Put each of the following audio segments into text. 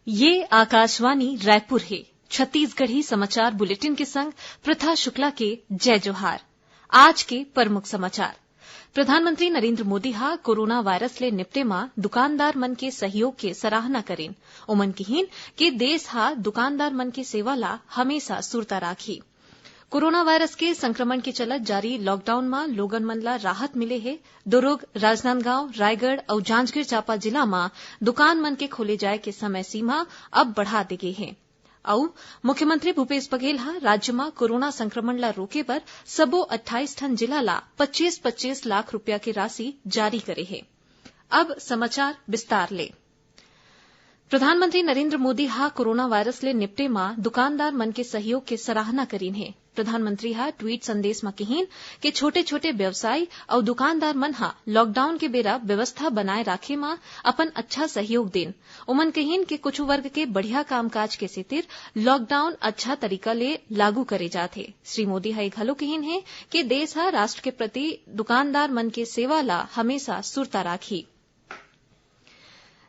ये आकाशवाणी रायपुर है। छत्तीसगढ़ी समाचार बुलेटिन के संग प्रथा शुक्ला के जय जोहार। आज के प्रमुख समाचार। प्रधानमंत्री नरेंद्र मोदी हा कोरोना वायरस ले निपटे मां दुकानदार मन के सहयोग के सराहना करेन। ओमन कहिन कि देश हा दुकानदार मन के सेवा ला हमेशा सुरता राखी। कोरोना वायरस के संक्रमण के चलत जारी लॉकडाउन में लोगन मन ला राहत मिले हे। दुर्ग, राजनांदगांव, रायगढ़ और जांजगीर चांपा जिला में दुकान मन के खोले जाए के समय सीमा अब बढ़ा दे गे हे। और मुख्यमंत्री भूपेश बघेल हा राज्य में कोरोना संक्रमण ला रोके बर सबो 28 ठन जिला ला 25-25 लाख रुपया के राशि जारी करे हे। अब समाचार विस्तार ले। प्रधानमंत्री नरेंद्र मोदी हा कोरोना वायरस ले निपटे मां दुकानदार मन के सहयोग के सराहना करीन हे। प्रधानमंत्री हा ट्वीट संदेश में कहिन कि छोटे छोटे व्यवसायी और दुकानदार मन हा लॉकडाउन के बेरा व्यवस्था बनाए राखे में अपन अच्छा सहयोग देन। ओमन कहिन कि कुछ वर्ग के बढ़िया कामकाज के सेतिर लॉकडाउन अच्छा तरीका ले लागू करे जाथे। श्री मोदी हा घलो कहिन है कि देश हा राष्ट्र के प्रति दुकानदार मन के सेवा ला हमेशा सुरता राखी।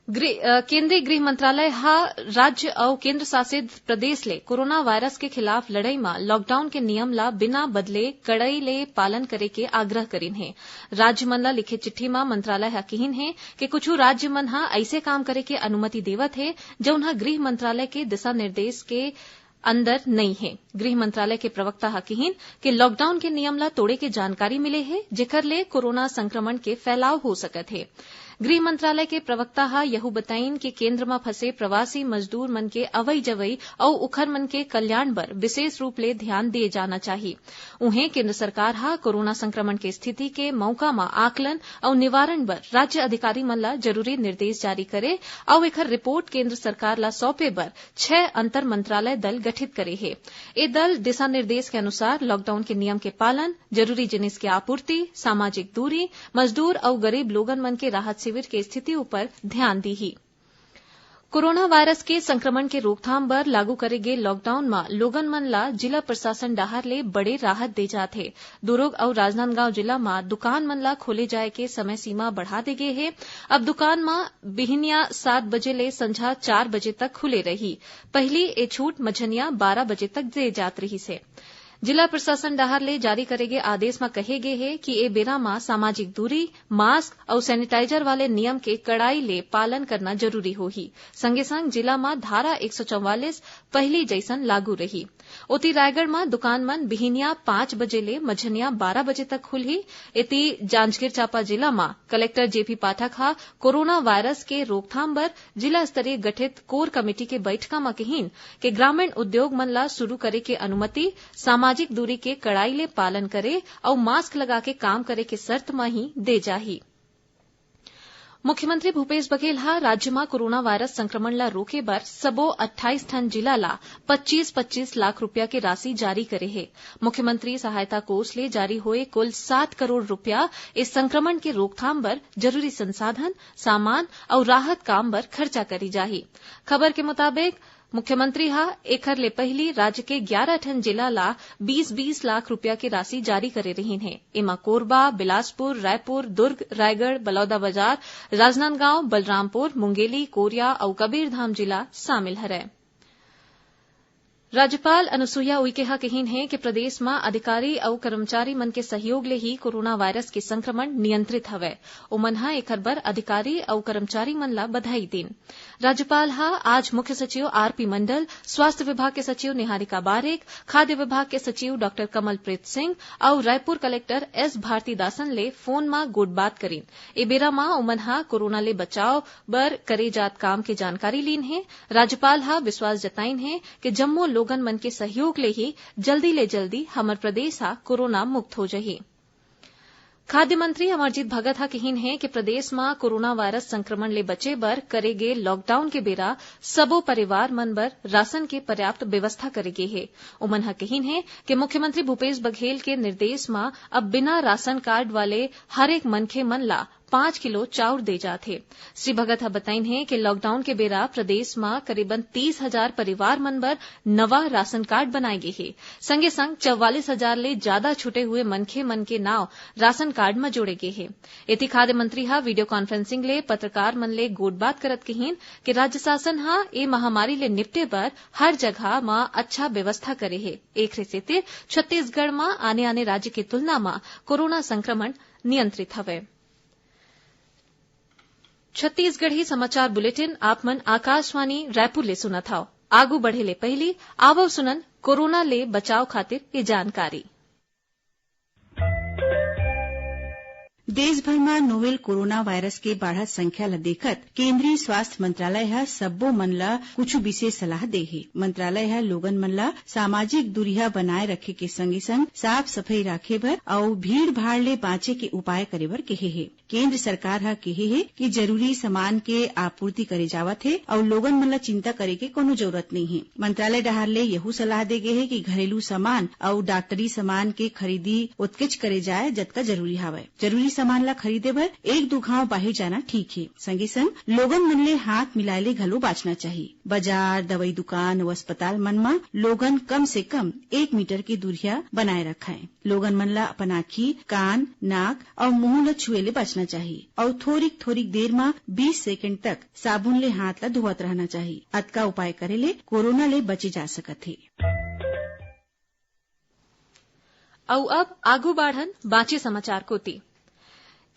केंद्रीय गृह मंत्रालय हा राज्य और केंद्र शासित प्रदेश ले कोरोना वायरस के खिलाफ लड़ाई में लॉकडाउन के नियम ला बिना बदले कड़ाई ले पालन करे के आग्रह करीन है। राज्य मन ला लिखे चिट्ठी में मंत्रालय हा कहिन है कि कुछ राज्य मन हा ऐसे काम करे के अनुमति देवत है जौन हा गृह मंत्रालय के दिशा निर्देश के अंदर नहीं है। गृह मंत्रालय के प्रवक्ता हा कहिन कि लॉकडाउन के नियम ला तोड़े के जानकारी मिले है जेकर ले कोरोना संक्रमण के फैलाव हो सकत है। गृह मंत्रालय के प्रवक्ता हा यहू बताइन कि केंद्र में फंसे प्रवासी मजदूर मन के अवई जवई और उखर मन के कल्याण पर विशेष रूप ले ध्यान दिए जाना चाहिए। उन्हें केंद्र सरकार हा कोरोना संक्रमण के स्थिति के मौका में आकलन और निवारण बर राज्य अधिकारी मन ला जरूरी निर्देश जारी करे और एकर रिपोर्ट केंद्र सरकार ला सौंपे बर 6 अंतर मंत्रालय दल गठित करे है। ये दल दिशा निर्देश के अनुसार लॉकडाउन के नियम के पालन, जरूरी जिनिस की आपूर्ति, सामाजिक दूरी, मजदूर और गरीब लोगन मन के राहत शिविर के स्थिति ऊपर ध्यान दी ही। कोरोना वायरस के संक्रमण के रोकथाम बर लागू करे गे लॉकडाउन में लोगन मन ला जिला प्रशासन डाहर ले बड़े राहत दे जाथे। दुर्ग और राजनांदगांव जिला में दुकान मन ला खोले जाए के समय सीमा बढ़ा दे गे हे। अब दुकान में बिहनिया 7 बजे ले संझा 4 बजे तक खुले रही। पहली ए छूट मझनिया 12 बजे तक दे जात रही से। जिला प्रशासन डाहर ले जारी करे गे आदेश में कहे गे है कि ए बेरा में सामाजिक दूरी, मास्क और सैनिटाइजर वाले नियम के कड़ाई ले पालन करना जरूरी होही। संगे संग जिला में धारा 144 पहली जैसन लागू रही। ओती रायगढ़ में दुकान मन बिहनिया 5 बजे ले मझनिया 12 बजे तक खुलही। इति जांजगीर चांपा जिला में कलेक्टर जेपी पाठक हा कोरोना वायरस के रोकथाम बर जिला स्तरीय गठित कोर कमेटी के बैठका में कहिन कि ग्रामीण उद्योग मन ला शुरू करे के अनुमति सामाजिक दूरी के कड़ाई ले पालन करे और मास्क लगा के काम करे के शर्त में ही दे जाही। मुख्यमंत्री भूपेश बघेल हा राज्य में कोरोना वायरस संक्रमण ला रोके बर सबो 28 ठन जिला ला 25-25 लाख रुपया के राशि जारी करे है। मुख्यमंत्री सहायता कोष ले जारी हुए कुल 7 करोड़ रुपया इस संक्रमण के रोकथाम बर जरूरी संसाधन, सामान और राहत काम बर खर्चा करी जाही। खबर के मुताबिक मुख्यमंत्री हा एखर ले पहली राज्य के 11 ठन जिला ला 20-20 लाख रुपया की राशि जारी करे रही है। एमा कोरबा, बिलासपुर, रायपुर, दुर्ग, रायगढ़, बलौदाबाजार, राजनांदगांव, बलरामपुर, मुंगेली, कोरिया और कबीरधाम जिला शामिल हरै। राज्यपाल अनुसुईया उइके हा कहिन है कि प्रदेश में अधिकारी और कर्मचारी मन के सहयोग ले ही कोरोना वायरस के संक्रमण नियंत्रित हवै। ओमन हा एकर बर अधिकारी और कर्मचारी मन ला बधाई देन। राज्यपाल हा आज मुख्य सचिव आरपी मंडल, स्वास्थ्य विभाग के सचिव निहारिका बारेक, खाद्य विभाग के सचिव डॉ कमलप्रीत सिंह और रायपुर कलेक्टर एस भारतीदासन ले फोन में गोटबात करीन। ए बेरा में ओमन हा कोरोना ले बचाव बर करे जात काम के जानकारी लीन है। राज्यपाल हा विश्वास जताइन है कि जम्मो लोगन मन के सहयोग ले ही जल्दी ले जल्दी हमर प्रदेश हा कोरोना मुक्त हो जाही। खाद्य मंत्री अमरजीत भगत हा कहिन है कि प्रदेश में कोरोना वायरस संक्रमण ले बचे बर करे गे लॉकडाउन के बेरा सबो परिवार मन बर राशन के पर्याप्त व्यवस्था करे गे है। ओमन हा कहिन है कि मुख्यमंत्री भूपेश बघेल के निर्देश में अब बिना राशन कार्ड वाले हर एक मनखे मन ला 5 किलो चाउर दे जाथे। श्री भगत ह बताइन है कि लॉकडाउन के बेरा प्रदेश में करीबन 30,000 परिवार मन बर नवा राशन कार्ड बनाए गे हे। संगे संग 44,000 ले ज्यादा छूटे हुए मनखे मन के नाव राशन कार्ड में जोड़े गे हे। एति खाद्य मंत्री ह वीडियो कॉन्फ्रेंसिंग ले पत्रकार मन ले गोटबात करत कहिन कि राज्य शासन ह ए महामारी ले निपटे बर हर जगह में अच्छा व्यवस्था करे हे। एखरे सेतिर छत्तीसगढ़ में आने राज्य की तुलना में कोरोना संक्रमण नियंत्रित हवे। छत्तीसगढ़ी समाचार बुलेटिन आप मन आकाशवाणी रायपुर ले सुनत हव। आगू बढ़े ले पहली आवव सुनन कोरोना ले बचाव खातिर ये जानकारी। देश भर में नोवेल कोरोना वायरस के बढ़त संख्या ल देखत केंद्रीय स्वास्थ्य मंत्रालय ह सब्बो मन ल कुछ विशेष सलाह दे हे। मंत्रालय ह लोगन मन ल सामाजिक दूरिया बनाए रखे के संगे संग साफ सफाई राखे बर अउ भीड़ भाड़ ले बाँचे के उपाय करे बर केहे हे। केंद्र सरकार ह केहे हे कि जरूरी सामान के आपूर्ति करे जावत हे अउ लोगन मन ल चिंता करे के कोनो जरूरत नहीं है। मंत्रालय डहार ले यहू सलाह दे गे हे कि घरेलू सामान अउ डॉक्टरी सामान के खरीदी ओतकेच करे जाए जतका जरूरी हावय। जरूरी सामान ला खरीदे बर 1-2 घाव बाहिर जाना ठीक है। संगे संग लोगन मन ले हाथ मिलाए ले घलो बाँचना चाहिए। बाजार, दवाई दुकान अउ अस्पताल मन में लोगन कम से कम 1 मीटर की दूरिया बनाए रखाएं। लोगन मन ला अपन आँखी, कान, नाक और मुंह ल छुए ले बचना चाहिए और थोरिक देर में 20 सेकंड तक साबुन ले हाथ ला धोवत रहना चाहिए। अतका उपाय करे ले कोरोना ले बचे जा सकत है। अब आगू बाढ़न बाँचे समाचार कोती।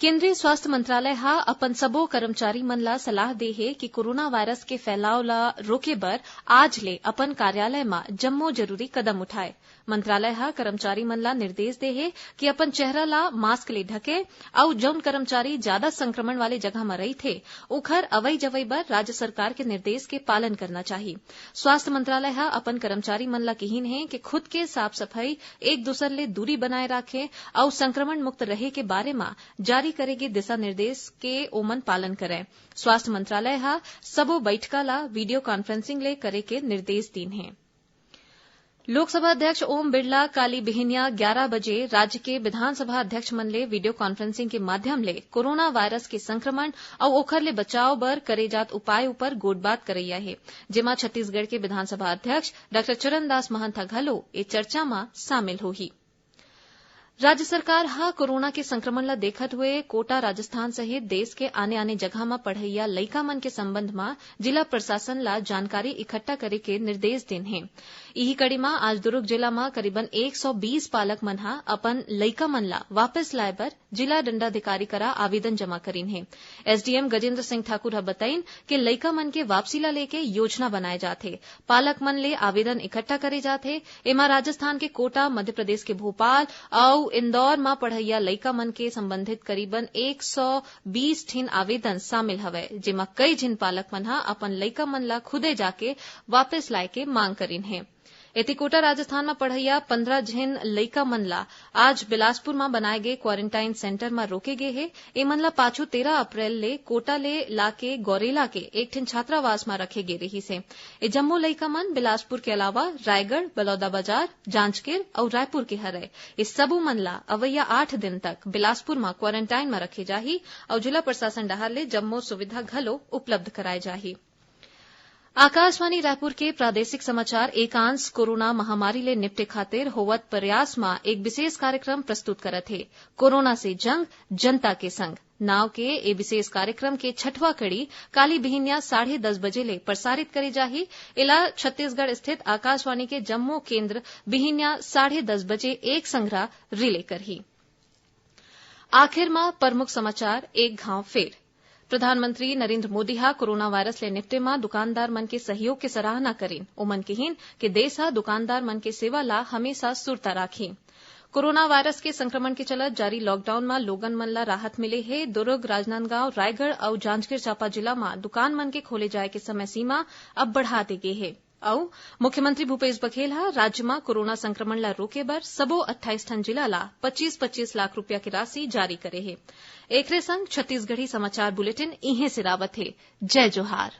केंद्रीय स्वास्थ्य मंत्रालय हा अपन सबो कर्मचारी मन ला सलाह दे हे कि कोरोना वायरस के फैलाव ला रोके बर आज ले अपन कार्यालय में जम्मो जरूरी कदम उठाए। मंत्रालय हा कर्मचारी मन ला निर्देश दे हे कि अपन चेहरा ला मास्क ले ढके अउ जौन कर्मचारी ज्यादा संक्रमण वाले जगह में रही थे उखर अवई जवई बर राज्य सरकार के निर्देश के पालन करना चाहिए। स्वास्थ्य मंत्रालय हा अपन कर्मचारी मन ला कहिन है कि खुद के साफ सफाई, एक दूसर ले दूरी बनाए राखे और संक्रमण मुक्त रहे के बारे में जारी करेगे दिशा निर्देश के ओमन पालन करें। स्वास्थ्य मंत्रालय हा सबो बैठका ला वीडियो कॉन्फ्रेंसिंग ले करे के निर्देश दीन है। लोकसभा अध्यक्ष ओम बिड़ला काली बिहिनिया 11 बजे राज्य के विधानसभा अध्यक्ष मन ले वीडियो कॉन्फ्रेंसिंग के माध्यम ले कोरोना वायरस के संक्रमण और ओखर ले बचाव बर करे जात उपाय ऊपर गोटबात करैया है, जेमा छत्तीसगढ़ के विधानसभा अध्यक्ष डॉ चरणदास महंत घलो ए चर्चा में शामिल होही। राज्य सरकार हा कोरोना के संक्रमण ला देखत हुए कोटा, राजस्थान सहित देश के आने जगह में पढ़इया लइका मन के संबंध में जिला प्रशासन ला जानकारी इकट्ठा करे के निर्देश देन है। इही कड़ी में आज दुर्ग जिला में करीबन 120 पालक मन हा अपन लइका मन ला वापस लाए बर जिला दंडाधिकारी करा आवेदन जमा करीन है। एसडीएम गजेंद्र सिंह ठाकुर हा बताइन कि लइका मन के वापसी ला लेके योजना बनाए जाथे। पालक मन ले आवेदन इकट्ठा करे जाथे। एमा राजस्थान के कोटा, मध्य प्रदेश के भोपाल और इंदौर में पढ़इया लइका मन के संबंधित करीबन 120 ठिन आवेदन शामिल हवे, जेमा कई झिन पालक मन हा अपन लइका मन ला खुदे जाके वापस लाए के मांग करीन है। एति कोटा, राजस्थान में पढ़इया 15 झिन लइका मन ला आज बिलासपुर में बनाए गए क्वारंटाइन सेंटर में रोके गए है। एमन ला पाछू 13 अप्रैल ले कोटा ले लाके गौरेला के एक ठिन छात्रावास में रखे गे रही से। ए जम्मो लइका मन बिलासपुर के अलावा रायगढ़, बलौदाबाजार, जांजगीर और रायपुर के हरे। इस सबू मन ला अवैया 8 दिन तक बिलासपुर में क्वारंटाइन में रखे जाही और जिला प्रशासन डहार ले जम्मो सुविधा घलो उपलब्ध कराए जाही। आकाशवाणी रायपुर के प्रादेशिक समाचार एकांश कोरोना महामारी ले निपटे खातिर होवत प्रयास में एक विशेष कार्यक्रम प्रस्तुत करत है। कोरोना से जंग, जनता के संग नाव के ए विशेष कार्यक्रम के 6वां कड़ी काली बिहिनिया 10:30 बजे ले प्रसारित करे जाही। इला छत्तीसगढ़ स्थित आकाशवाणी के जम्मू केंद्र बिहिनिया 10:30 बजे एक संग्रह रिले करही। आखिर में प्रमुख समाचार एक घाव फेर। प्रधानमंत्री नरेंद्र मोदी हा कोरोना वायरस ले निपटे में दुकानदार मन के सहयोग के सराहना करीन। ओमन कहिन कि देश हा दुकानदार मन के सेवा ला हमेशा सुरता राखी। कोरोना वायरस के संक्रमण के चलत जारी लॉकडाउन में लोगन मन ला राहत मिले है। दुर्ग, राजनांदगांव, रायगढ़ और जांजगीर चांपा जिला में दुकान मन के खोले जाए के समय सीमा अब बढ़ा दे गे है। और मुख्यमंत्री भूपेश बघेल हा राज्य में कोरोना संक्रमण ला रोके बर सबो 28 ठन जिला ला 25-25 लाख रुपया की राशि जारी करे है। एकरे संग छत्तीसगढ़ी समाचार बुलेटिन इहे से रावत है। जय जोहार।